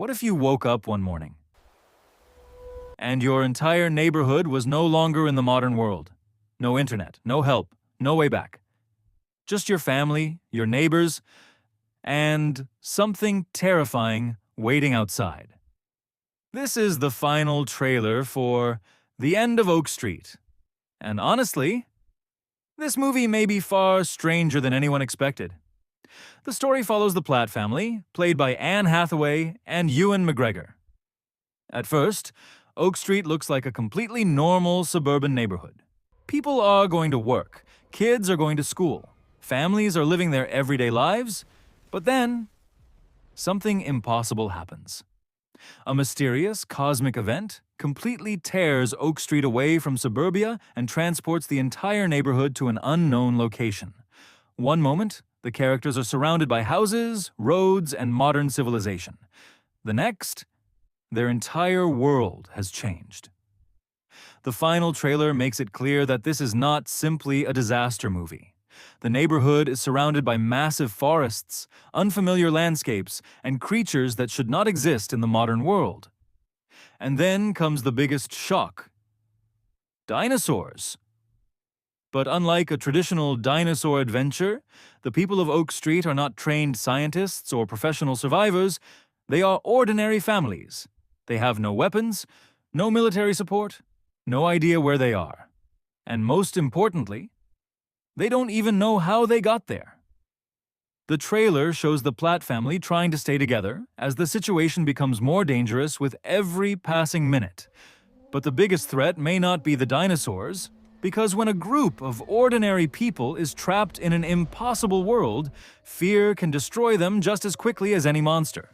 What if you woke up one morning and your entire neighborhood was no longer in the modern world? No internet, no help, no way back. Just your family, your neighbors, and something terrifying waiting outside. This is the final trailer for The End of Oak Street. And honestly, this movie may be far stranger than anyone expected. The story follows the Platt family, played by Anne Hathaway and Ewan McGregor. At first, Oak Street looks like a completely normal suburban neighborhood. People are going to work, kids are going to school, families are living their everyday lives, but then something impossible happens. A mysterious cosmic event completely tears Oak Street away from suburbia and transports the entire neighborhood to an unknown location. One moment, the characters are surrounded by houses, roads, and modern civilization. The next, their entire world has changed. The final trailer makes it clear that this is not simply a disaster movie. The neighborhood is surrounded by massive forests, unfamiliar landscapes, and creatures that should not exist in the modern world. And then comes the biggest shock: dinosaurs. But unlike a traditional dinosaur adventure, the people of Oak Street are not trained scientists or professional survivors. They are ordinary families. They have no weapons, no military support, no idea where they are. And most importantly, they don't even know how they got there. The trailer shows the Platt family trying to stay together as the situation becomes more dangerous with every passing minute. But the biggest threat may not be the dinosaurs, because when a group of ordinary people is trapped in an impossible world, fear can destroy them just as quickly as any monster.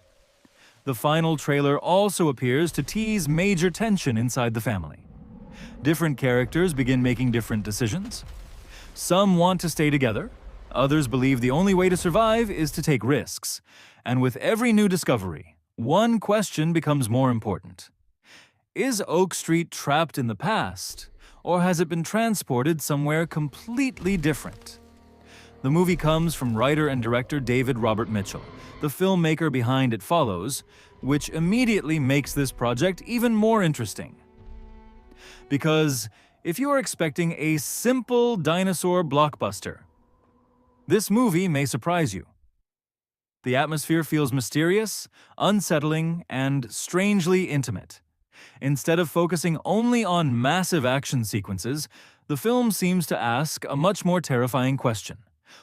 The final trailer also appears to tease major tension inside the family. Different characters begin making different decisions. Some want to stay together, others believe the only way to survive is to take risks. And with every new discovery, one question becomes more important. Is Oak Street trapped in the past, or has it been transported somewhere completely different? The movie comes from writer and director David Robert Mitchell, the filmmaker behind It Follows, which immediately makes this project even more interesting. Because if you are expecting a simple dinosaur blockbuster, this movie may surprise you. The atmosphere feels mysterious, unsettling, and strangely intimate. Instead of focusing only on massive action sequences, the film seems to ask a much more terrifying question.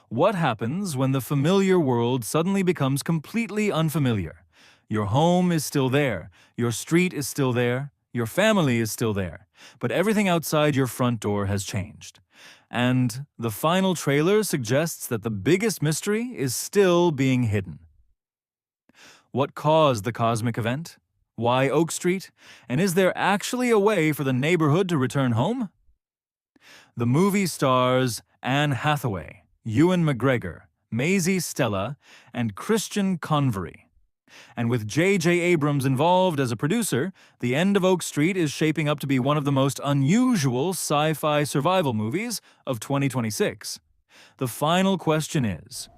What happens when the familiar world suddenly becomes completely unfamiliar? Your home is still there, your street is still there, your family is still there, but everything outside your front door has changed. And the final trailer suggests that the biggest mystery is still being hidden. What caused the cosmic event? Why Oak Street? And is there actually a way for the neighborhood to return home? The movie stars Anne Hathaway, Ewan McGregor, Maisie Stella, and Christian Convery. And with J.J. Abrams involved as a producer, The End of Oak Street is shaping up to be one of the most unusual sci-fi survival movies of 2026. The final question is,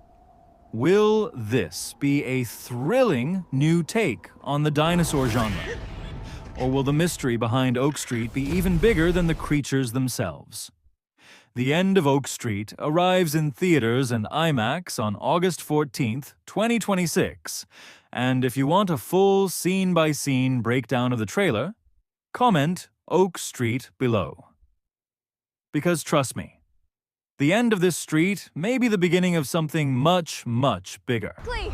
will this be a thrilling new take on the dinosaur genre? Or will the mystery behind Oak Street be even bigger than the creatures themselves? The End of Oak Street arrives in theaters and IMAX on August 14th, 2026. And if you want a full scene-by-scene breakdown of the trailer, comment Oak Street below. Because trust me, the end of this street may be the beginning of something much, much bigger. Please.